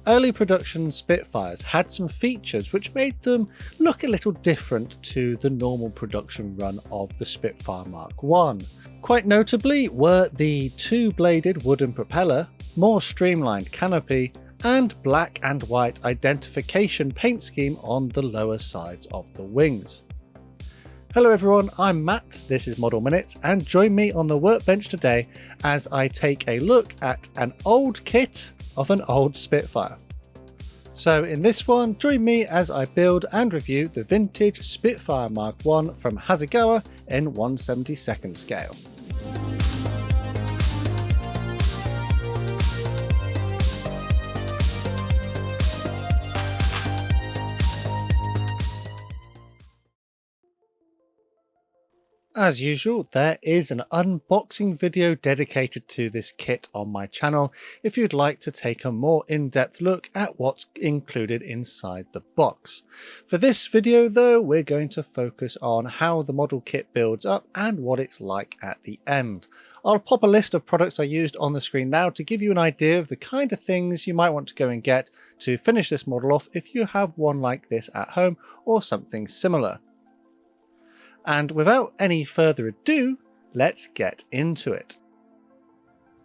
Early production Spitfires had some features which made them look a little different to the normal production run of the Spitfire Mk.1. Quite notably were the two-bladed wooden propeller, more streamlined canopy, and black and white identification paint scheme on the lower sides of the wings. Hello everyone, I'm Matt, this is Model Minutes, and join me on the workbench today as I take a look at an old kit of an old Spitfire. So in this one, join me as I build and review the vintage Spitfire Mk.1 from Hasegawa in 1/72 scale. As usual, there is an unboxing video dedicated to this kit on my channel if you'd like to take a more in-depth look at what's included inside the box. For this video though, we're going to focus on how the model kit builds up and what it's like at the end. I'll pop a list of products I used on the screen now to give you an idea of the kind of things you might want to go and get to finish this model off if you have one like this at home or something similar. And without any further ado, let's get into it.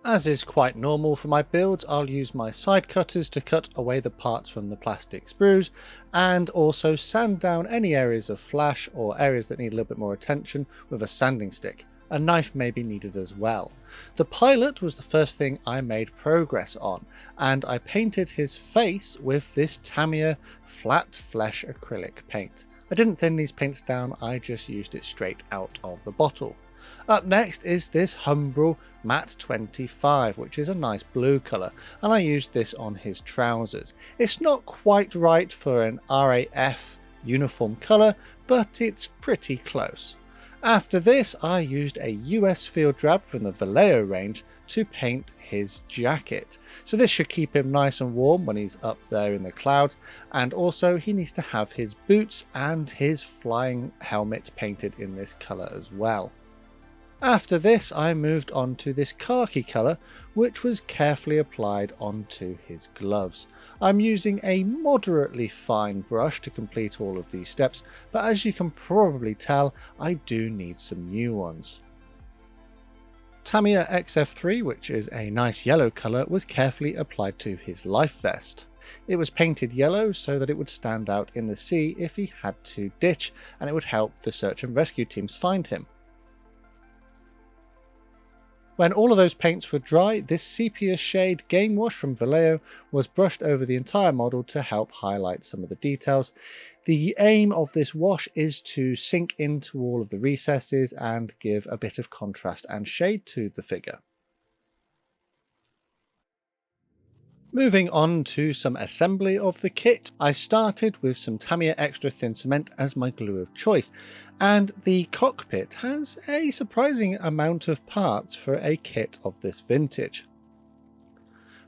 As is quite normal for my builds, I'll use my side cutters to cut away the parts from the plastic sprues and also sand down any areas of flash or areas that need a little bit more attention with a sanding stick. A knife may be needed as well. The pilot was the first thing I made progress on, and I painted his face with this Tamiya flat flesh acrylic paint. I didn't thin these paints down, I just used it straight out of the bottle. Up next is this Humbrol Matte 25, which is a nice blue colour, and I used this on his trousers. It's not quite right for an RAF uniform colour, but it's pretty close. After this, I used a US field drab from the Vallejo range to paint his jacket. So this should keep him nice and warm when he's up there in the clouds, and also he needs to have his boots and his flying helmet painted in this colour as well. After this, I moved on to this khaki colour, which was carefully applied onto his gloves. I'm using a moderately fine brush to complete all of these steps, but as you can probably tell, I do need some new ones. Tamiya XF3, which is a nice yellow colour, was carefully applied to his life vest. It was painted yellow so that it would stand out in the sea if he had to ditch, and it would help the search and rescue teams find him. When all of those paints were dry, this sepia shade game wash from Vallejo was brushed over the entire model to help highlight some of the details. The aim of this wash is to sink into all of the recesses and give a bit of contrast and shade to the figure. Moving on to some assembly of the kit, I started with some Tamiya Extra Thin Cement as my glue of choice, and the Cockpit has a surprising amount of parts for a kit of this vintage.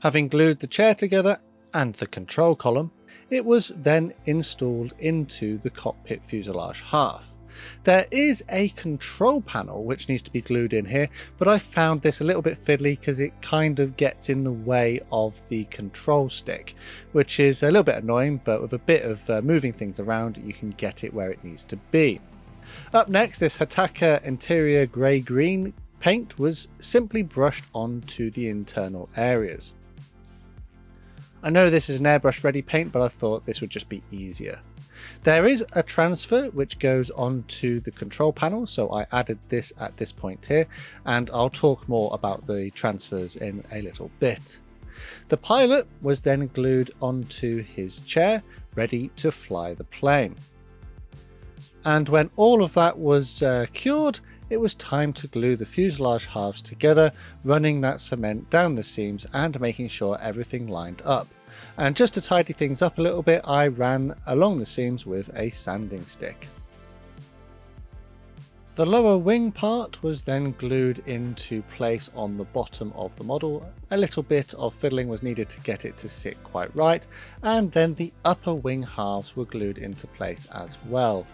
Having glued the chair together and the control column, it was then installed into the cockpit fuselage half. There is a control panel which needs to be glued in here, but I found this a little bit fiddly because it kind of gets in the way of the control stick, which is a little bit annoying, but with a bit of moving things around you can get it where it needs to be. Up next, this Hataka interior grey-green paint was simply brushed onto the internal areas. I know this is an airbrush ready paint, but I thought this would just be easier. There is a transfer which goes onto the control panel, so I added this at this point here, and I'll talk more about the transfers in a little bit. The pilot was then glued onto his chair, ready to fly the plane. And when all of that was cured, it was time to glue the fuselage halves together, running that cement down the seams and making sure everything lined up. And just to tidy things up a little bit, I ran along the seams with a sanding stick. The lower wing part was then glued into place on the bottom of the model. A little bit of fiddling was needed to get it to sit quite right, and then the upper wing halves were glued into place as well.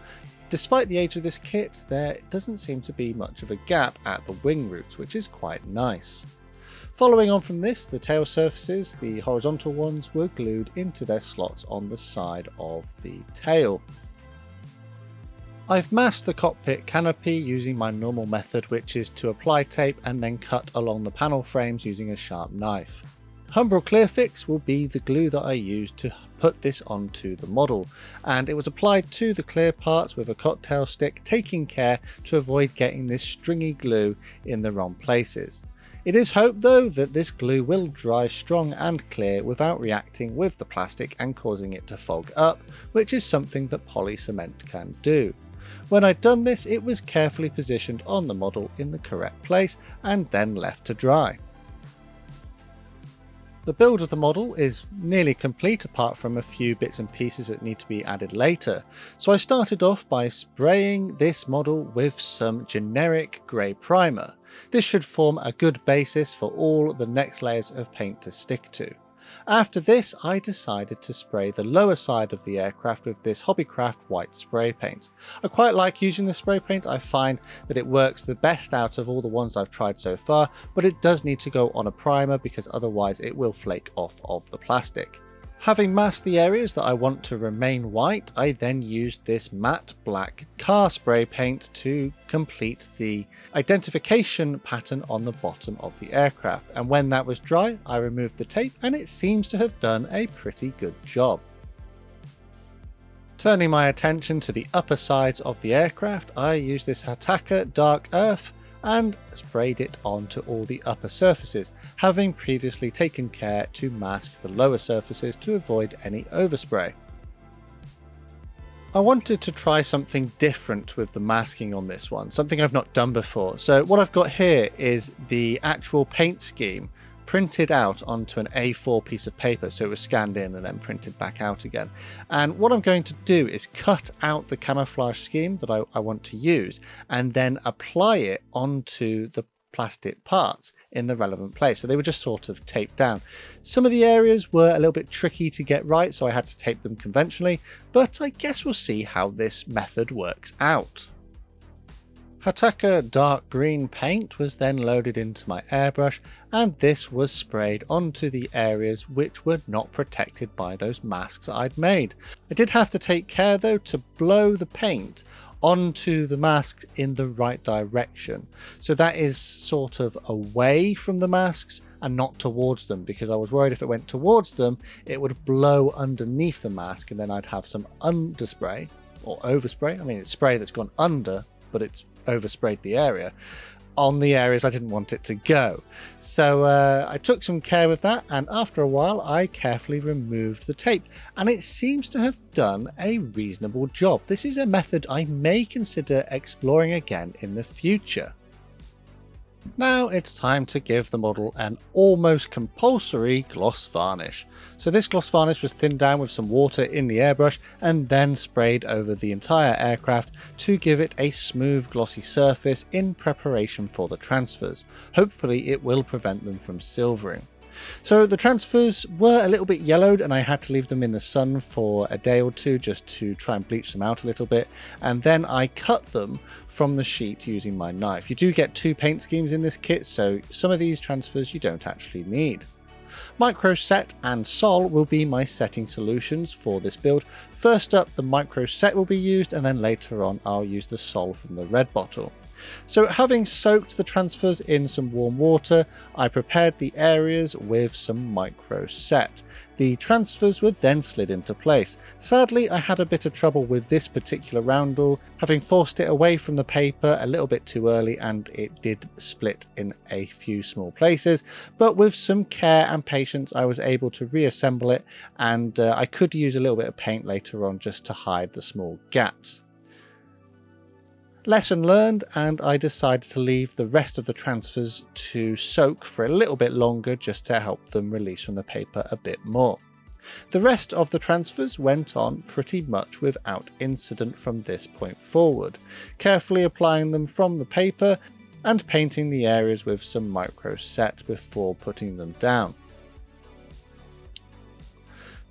Despite the age of this kit, there doesn't seem to be much of a gap at the wing roots, which is quite nice. Following on from this, the tail surfaces, the horizontal ones, were glued into their slots on the side of the tail. I've masked the cockpit canopy using my normal method, which is to apply tape and then cut along the panel frames using a sharp knife. Humbrol Clear Fix will be the glue that I used to put this onto the model, and it was applied to the clear parts with a cocktail stick, taking care to avoid getting this stringy glue in the wrong places. It is hoped though that this glue will dry strong and clear without reacting with the plastic and causing it to fog up, which is something that poly cement can do. When I'd done this, it was carefully positioned on the model in the correct place and then left to dry. The build of the model is nearly complete apart from a few bits and pieces that need to be added later, so I started off by spraying this model with some generic grey primer. This should form a good basis for all the next layers of paint to stick to. After this, I decided to spray the lower side of the aircraft with this Hobbycraft white spray paint. I quite like using this spray paint. I find that it works the best out of all the ones I've tried so far, but it does need to go on a primer because otherwise it will flake off of the plastic. Having masked the areas that I want to remain white, I then used this matte black car spray paint to complete the identification pattern on the bottom of the aircraft, and when that was dry I removed the tape and it seems to have done a pretty good job. Turning my attention to the upper sides of the aircraft, I used this Hasegawa Dark Earth and sprayed it onto all the upper surfaces, having previously taken care to mask the lower surfaces to avoid any overspray. I wanted to try something different with the masking on this one, something I've not done before. So what I've got here is the actual paint scheme printed out onto an A4 piece of paper, so it was scanned in and then printed back out again. And what I'm going to do is cut out the camouflage scheme that I want to use and then apply it onto the plastic parts in the relevant place. So they were just sort of taped down. Some of the areas were a little bit tricky to get right, so I had to tape them conventionally, but I guess we'll see how this method works out. Hasegawa dark green paint was then loaded into my airbrush, and this was sprayed onto the areas which were not protected by those masks I'd made. I did have to take care though to blow the paint onto the masks in the right direction, so that is sort of away from the masks and not towards them, because I was worried if it went towards them it would blow underneath the mask and then I'd have some underspray or overspray. I mean, it's spray that's gone under, but it's oversprayed the area on the areas I didn't want it to go. So I took some care with that, and after a while I carefully removed the tape, and it seems to have done a reasonable job. This is a method I may consider exploring again in the future. Now it's time to give the model an almost compulsory gloss varnish. So this gloss varnish was thinned down with some water in the airbrush and then sprayed over the entire aircraft to give it a smooth glossy surface in preparation for the transfers. Hopefully it will prevent them from silvering. So the transfers were a little bit yellowed and I had to leave them in the sun for a day or two just to try and bleach them out a little bit, and then I cut them from the sheet using my knife. You do get two paint schemes in this kit, so some of these transfers you don't actually need. Micro Set and Sol will be my setting solutions for this build. First up, the Micro Set will be used, and then later on I'll use the Sol from the red bottle. So having soaked the transfers in some warm water, I prepared the areas with some Micro Set. The transfers were then slid into place. Sadly, I had a bit of trouble with this particular roundel, having forced it away from the paper a little bit too early, and it did split in a few small places, but with some care and patience I was able to reassemble it, and I could use a little bit of paint later on just to hide the small gaps. Lesson learned, and I decided to leave the rest of the transfers to soak for a little bit longer just to help them release from the paper a bit more. The rest of the transfers went on pretty much without incident from this point forward, carefully applying them from the paper and painting the areas with some Micro Set before putting them down.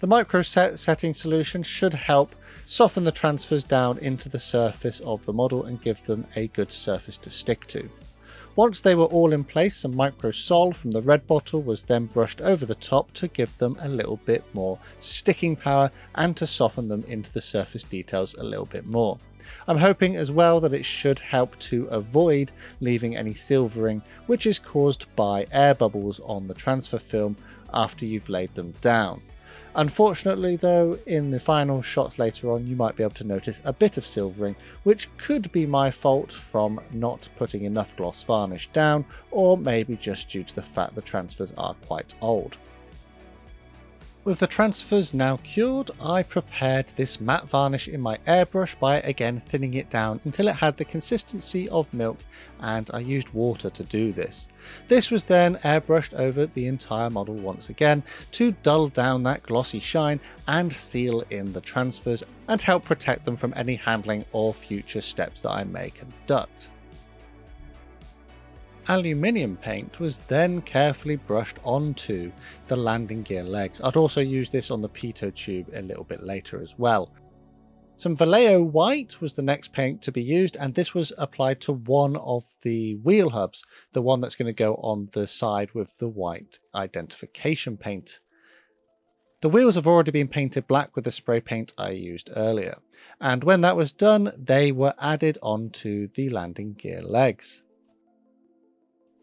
The Micro Set setting solution should help soften the transfers down into the surface of the model and give them a good surface to stick to. Once they were all in place, some micro sol from the red bottle was then brushed over the top to give them a little bit more sticking power and to soften them into the surface details a little bit more. I'm hoping as well that it should help to avoid leaving any silvering which is caused by air bubbles on the transfer film after you've laid them down. Unfortunately though, in the final shots later on you might be able to notice a bit of silvering, which could be my fault from not putting enough gloss varnish down, or maybe just due to the fact the transfers are quite old. With the transfers now cured, I prepared this matte varnish in my airbrush by again thinning it down until it had the consistency of milk, and I used water to do this. This was then airbrushed over the entire model once again to dull down that glossy shine and seal in the transfers and help protect them from any handling or future steps that I may conduct. Aluminium paint was then carefully brushed onto the landing gear legs. I'd also use this on the pitot tube a little bit later as well. Some Vallejo white was the next paint to be used, and this was applied to one of the wheel hubs, the one that's going to go on the side with the white identification paint. The wheels have already been painted black with the spray paint I used earlier, and when that was done they were added onto the landing gear legs.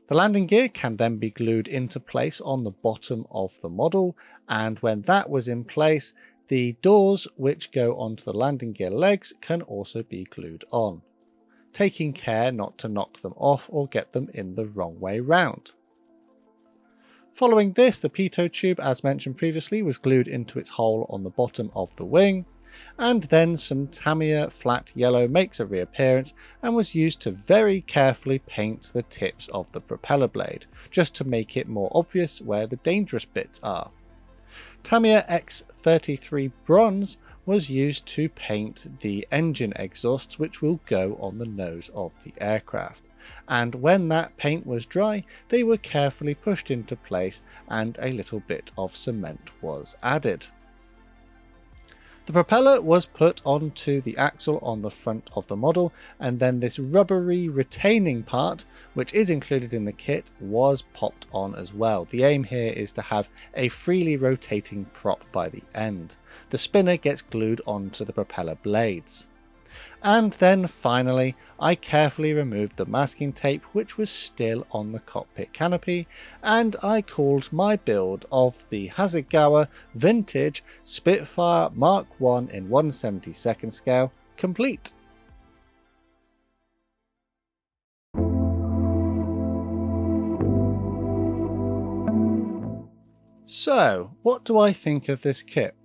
The landing gear can then be glued into place on the bottom of the model, and when that was in place, the doors which go onto the landing gear legs can also be glued on, taking care not to knock them off or get them in the wrong way round. Following this, the pitot tube, as mentioned previously, was glued into its hole on the bottom of the wing, and then some Tamiya flat yellow makes a reappearance and was used to very carefully paint the tips of the propeller blade, just to make it more obvious where the dangerous bits are. Tamiya X33 bronze was used to paint the engine exhausts which will go on the nose of the aircraft, and when that paint was dry they were carefully pushed into place and a little bit of cement was added. The propeller was put onto the axle on the front of the model, and then this rubbery retaining part, which is included in the kit, was popped on as well. The aim here is to have a freely rotating prop by the end. The spinner gets glued onto the propeller blades. And then finally, I carefully removed the masking tape which was still on the cockpit canopy, and I called my build of the Hasegawa vintage Spitfire Mk.1 in 1/72nd scale complete. So, what do I think of this kit?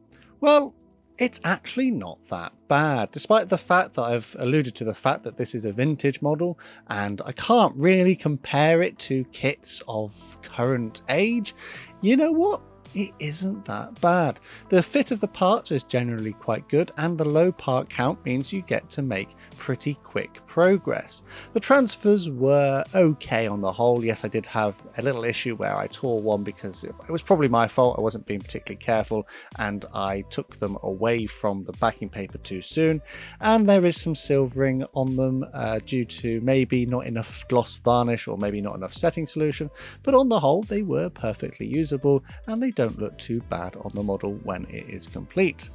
Well, it's actually not that bad, despite the fact that I've alluded to the fact that this is a vintage model and I can't really compare it to kits of current age. You know what? It isn't that bad. The fit of the parts is generally quite good, and the low part count means you get to make pretty quick progress. The transfers were okay on the whole. Yes, I did have a little issue where I tore one because it was probably my fault. I wasn't being particularly careful and I took them away from the backing paper too soon, and there is some silvering on them due to maybe not enough gloss varnish or maybe not enough setting solution, but on the whole they were perfectly usable and they don't look too bad on the model when it is complete.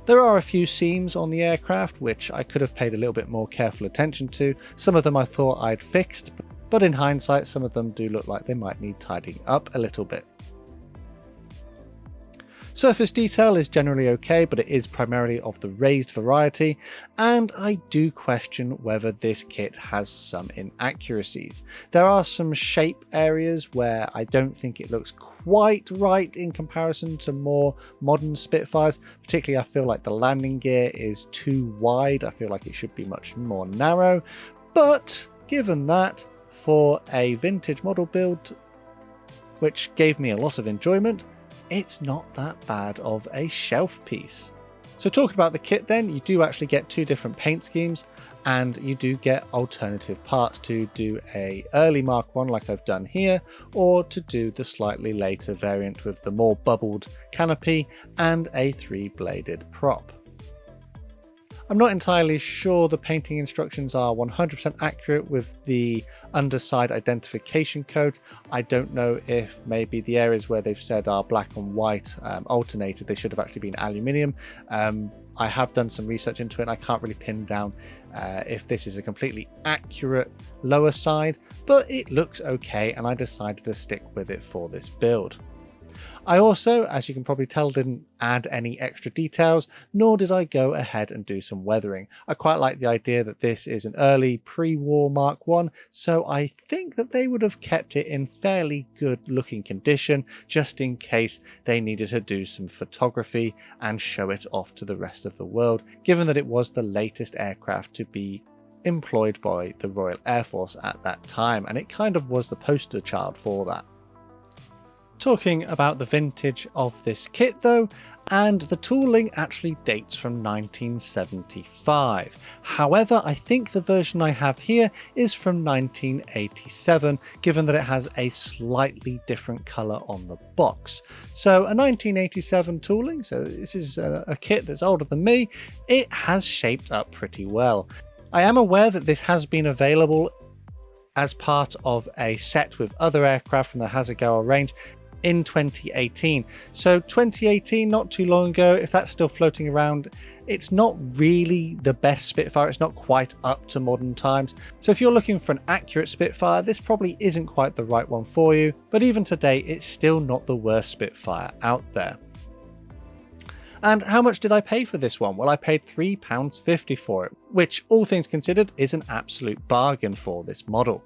There are a few seams on the aircraft which I could have paid a little bit more careful attention to. Some of them I thought I'd fixed, but in hindsight some of them do look like they might need tidying up a little bit. Surface detail is generally okay, but it is primarily of the raised variety, and I do question whether this kit has some inaccuracies. There are some shape areas where I don't think it looks quite right in comparison to more modern Spitfires. Particularly I feel like the landing gear is too wide. I feel like it should be much more narrow, but given that, for a vintage model build which gave me a lot of enjoyment, it's not that bad of a shelf piece. So talking about the kit then, you do actually get two different paint schemes, and you do get alternative parts to do a early Mk.1 like I've done here, or to do the slightly later variant with the more bubbled canopy and a 3-bladed prop. I'm not entirely sure the painting instructions are 100% accurate with the underside identification code. I don't know if maybe the areas where they've said are black and white alternated, they should have actually been aluminium. I have done some research into it and I can't really pin down if this is a completely accurate lower side, but it looks okay and I decided to stick with it for this build. I also, as you can probably tell, didn't add any extra details, nor did I go ahead and do some weathering. I quite like the idea that this is an early pre-war Mk.1, so I think that they would have kept it in fairly good looking condition, just in case they needed to do some photography and show it off to the rest of the world, given that it was the latest aircraft to be employed by the Royal Air Force at that time, and it kind of was the poster child for that. Talking about the vintage of this kit though, and the tooling actually dates from 1975. However, I think the version I have here is from 1987, given that it has a slightly different colour on the box. So a 1987 tooling, so this is a kit that's older than me, it has shaped up pretty well. I am aware that this has been available as part of a set with other aircraft from the Hasegawa range in 2018. So 2018, not too long ago, if that's still floating around, it's not really the best Spitfire, it's not quite up to modern times. So if you're looking for an accurate Spitfire, this probably isn't quite the right one for you, but even today, it's still not the worst Spitfire out there. And how much did I pay for this one? Well, I paid £3.50 for it, which all things considered is an absolute bargain for this model.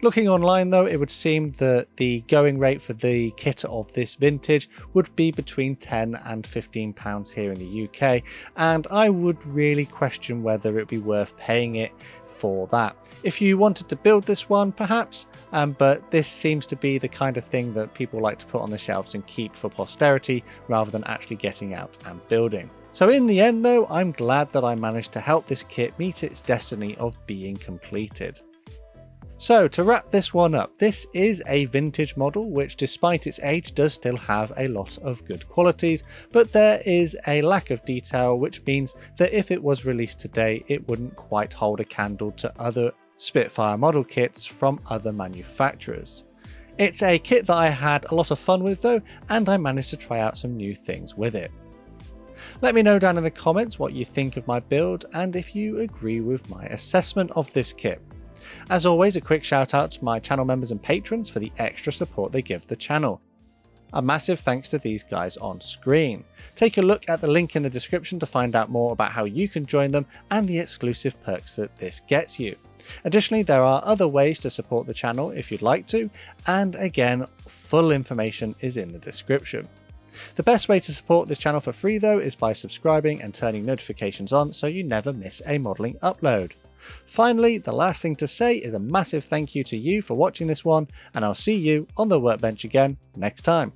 Looking online though, it would seem that the going rate for the kit of this vintage would be between £10 and £15 here in the UK, and I would really question whether it would be worth paying it for that. If you wanted to build this one, perhaps, but this seems to be the kind of thing that people like to put on the shelves and keep for posterity rather than actually getting out and building. So in the end though, I'm glad that I managed to help this kit meet its destiny of being completed. So to wrap this one up, this is a vintage model which despite its age does still have a lot of good qualities, but there is a lack of detail, which means that if it was released today it wouldn't quite hold a candle to other Spitfire model kits from other manufacturers. It's a kit that I had a lot of fun with though, and I managed to try out some new things with it. Let me know down in the comments what you think of my build and if you agree with my assessment of this kit. As always, a quick shout out to my channel members and patrons for the extra support they give the channel. A massive thanks to these guys on screen. Take a look at the link in the description to find out more about how you can join them and the exclusive perks that this gets you. Additionally, there are other ways to support the channel if you'd like to, and again, full information is in the description. The best way to support this channel for free though is by subscribing and turning notifications on so you never miss a modelling upload. Finally, the last thing to say is a massive thank you to you for watching this one, and I'll see you on the workbench again next time.